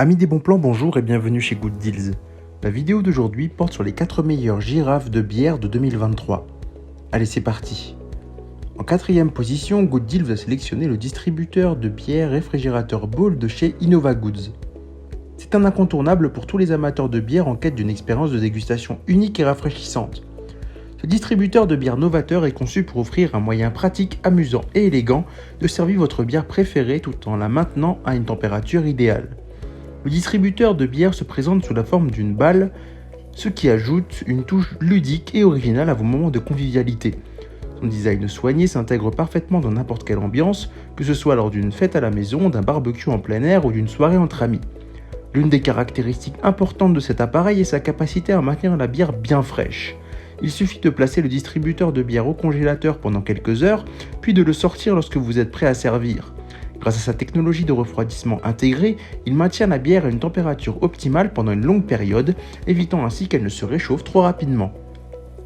Amis des bons plans, bonjour et bienvenue chez Good Deals. La vidéo d'aujourd'hui porte sur les 4 meilleures girafes de bière de 2023. Allez, c'est parti. En 4e position, Good Deals va sélectionner le distributeur de bière réfrigérateur Ball de chez Innova Goods. C'est un incontournable pour tous les amateurs de bière en quête d'une expérience de dégustation unique et rafraîchissante. Ce distributeur de bière novateur est conçu pour offrir un moyen pratique, amusant et élégant de servir votre bière préférée tout en la maintenant à une température idéale. Le distributeur de bière se présente sous la forme d'une balle, ce qui ajoute une touche ludique et originale à vos moments de convivialité. Son design soigné s'intègre parfaitement dans n'importe quelle ambiance, que ce soit lors d'une fête à la maison, d'un barbecue en plein air ou d'une soirée entre amis. L'une des caractéristiques importantes de cet appareil est sa capacité à maintenir la bière bien fraîche. Il suffit de placer le distributeur de bière au congélateur pendant quelques heures, puis de le sortir lorsque vous êtes prêt à servir. Grâce à sa technologie de refroidissement intégrée, il maintient la bière à une température optimale pendant une longue période, évitant ainsi qu'elle ne se réchauffe trop rapidement.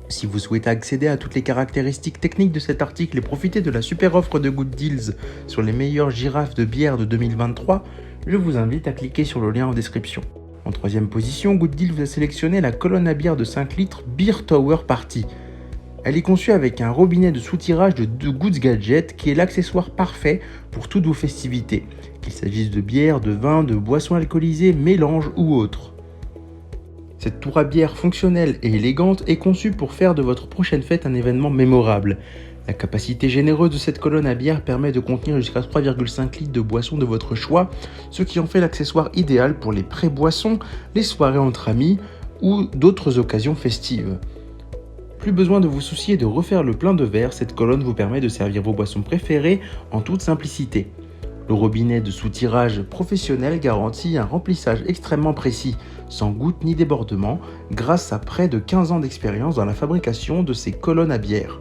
Si vous souhaitez accéder à toutes les caractéristiques techniques de cet article et profiter de la super offre de Good Deals sur les meilleures girafes de bière de 2023, je vous invite à cliquer sur le lien en description. En 3e position, Good Deals a sélectionné la colonne à bière de 5 litres Beer Tower Party. Elle est conçue avec un robinet de soutirage de Goods Gadget qui est l'accessoire parfait pour toutes vos festivités, qu'il s'agisse de bière, de vin, de boissons alcoolisées, mélanges ou autres. Cette tour à bière fonctionnelle et élégante est conçue pour faire de votre prochaine fête un événement mémorable. La capacité généreuse de cette colonne à bière permet de contenir jusqu'à 3,5 litres de boissons de votre choix, ce qui en fait l'accessoire idéal pour les pré-boissons, les soirées entre amis ou d'autres occasions festives. Plus besoin de vous soucier de refaire le plein de verre, cette colonne vous permet de servir vos boissons préférées en toute simplicité. Le robinet de soutirage professionnel garantit un remplissage extrêmement précis, sans goutte ni débordement, grâce à près de 15 ans d'expérience dans la fabrication de ces colonnes à bière.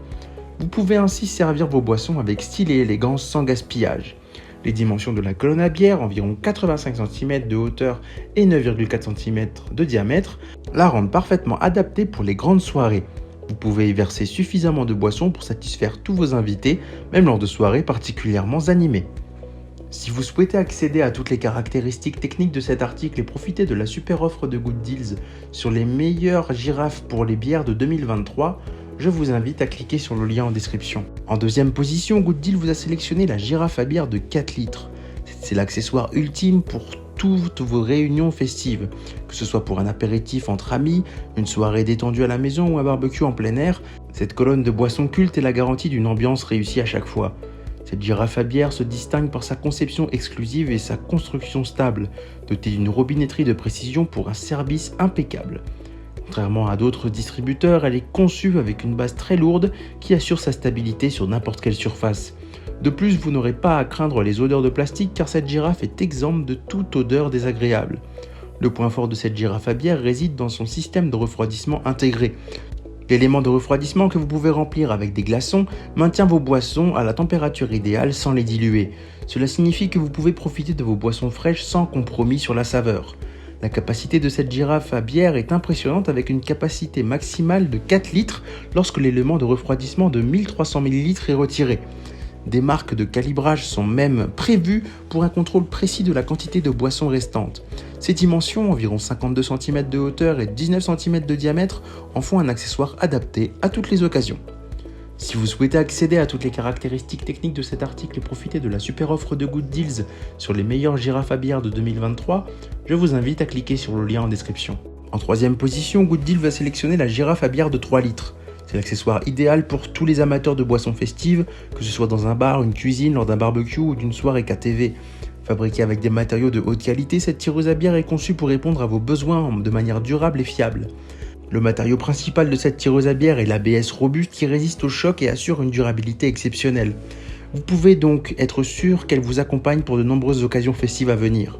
Vous pouvez ainsi servir vos boissons avec style et élégance sans gaspillage. Les dimensions de la colonne à bière, environ 85 cm de hauteur et 9,4 cm de diamètre, la rendent parfaitement adaptée pour les grandes soirées. Vous pouvez y verser suffisamment de boissons pour satisfaire tous vos invités, même lors de soirées particulièrement animées. Si vous souhaitez accéder à toutes les caractéristiques techniques de cet article et profiter de la super offre de Good Deals sur les meilleures girafes pour les bières de 2023, je vous invite à cliquer sur le lien en description. En 2e position, Good Deals vous a sélectionné la girafe à bière de 4 litres. C'est l'accessoire ultime pour toutes vos réunions festives, que ce soit pour un apéritif entre amis, une soirée détendue à la maison ou un barbecue en plein air. Cette colonne de boissons culte est la garantie d'une ambiance réussie à chaque fois. Cette girafe à bière se distingue par sa conception exclusive et sa construction stable, dotée d'une robinetterie de précision pour un service impeccable. Contrairement à d'autres distributeurs, elle est conçue avec une base très lourde qui assure sa stabilité sur n'importe quelle surface. De plus, vous n'aurez pas à craindre les odeurs de plastique car cette girafe est exempte de toute odeur désagréable. Le point fort de cette girafe à bière réside dans son système de refroidissement intégré. L'élément de refroidissement que vous pouvez remplir avec des glaçons maintient vos boissons à la température idéale sans les diluer. Cela signifie que vous pouvez profiter de vos boissons fraîches sans compromis sur la saveur. La capacité de cette girafe à bière est impressionnante avec une capacité maximale de 4 litres lorsque l'élément de refroidissement de 1300 ml est retiré. Des marques de calibrage sont même prévues pour un contrôle précis de la quantité de boissons restantes. Ces dimensions, environ 52 cm de hauteur et 19 cm de diamètre, en font un accessoire adapté à toutes les occasions. Si vous souhaitez accéder à toutes les caractéristiques techniques de cet article et profiter de la super offre de Good Deals sur les meilleures girafes à bière de 2023, je vous invite à cliquer sur le lien en description. En 3e position, Good Deals va sélectionner la girafe à bière de 3 litres. C'est l'accessoire idéal pour tous les amateurs de boissons festives, que ce soit dans un bar, une cuisine, lors d'un barbecue ou d'une soirée KTV. Fabriquée avec des matériaux de haute qualité, cette tireuse à bière est conçue pour répondre à vos besoins de manière durable et fiable. Le matériau principal de cette tireuse à bière est l'ABS robuste qui résiste au choc et assure une durabilité exceptionnelle. Vous pouvez donc être sûr qu'elle vous accompagne pour de nombreuses occasions festives à venir.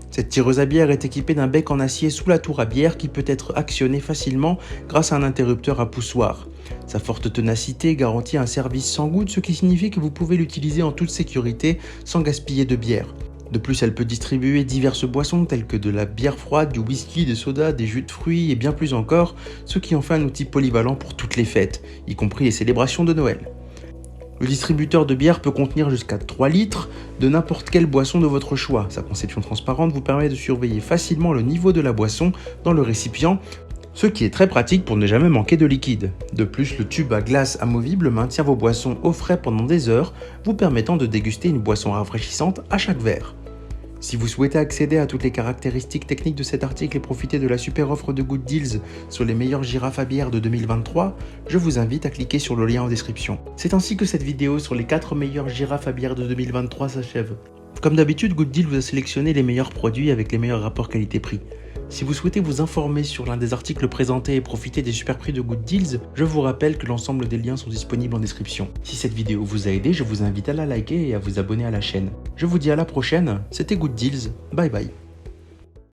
Cette tireuse à bière est équipée d'un bec en acier sous la tour à bière qui peut être actionné facilement grâce à un interrupteur à poussoir. Sa forte ténacité garantit un service sans goutte, ce qui signifie que vous pouvez l'utiliser en toute sécurité sans gaspiller de bière. De plus, elle peut distribuer diverses boissons telles que de la bière froide, du whisky, des sodas, des jus de fruits et bien plus encore, ce qui en fait un outil polyvalent pour toutes les fêtes, y compris les célébrations de Noël. Le distributeur de bière peut contenir jusqu'à 3 litres de n'importe quelle boisson de votre choix. Sa conception transparente vous permet de surveiller facilement le niveau de la boisson dans le récipient, ce qui est très pratique pour ne jamais manquer de liquide. De plus, le tube à glace amovible maintient vos boissons au frais pendant des heures, vous permettant de déguster une boisson rafraîchissante à chaque verre. Si vous souhaitez accéder à toutes les caractéristiques techniques de cet article et profiter de la super offre de Good Deals sur les meilleures girafes à bière de 2023, je vous invite à cliquer sur le lien en description. C'est ainsi que cette vidéo sur les 4 meilleures girafes à bière de 2023 s'achève. Comme d'habitude, Good Deals vous a sélectionné les meilleurs produits avec les meilleurs rapports qualité-prix. Si vous souhaitez vous informer sur l'un des articles présentés et profiter des super prix de Good Deals, je vous rappelle que l'ensemble des liens sont disponibles en description. Si cette vidéo vous a aidé, je vous invite à la liker et à vous abonner à la chaîne. Je vous dis à la prochaine, c'était Good Deals, bye bye.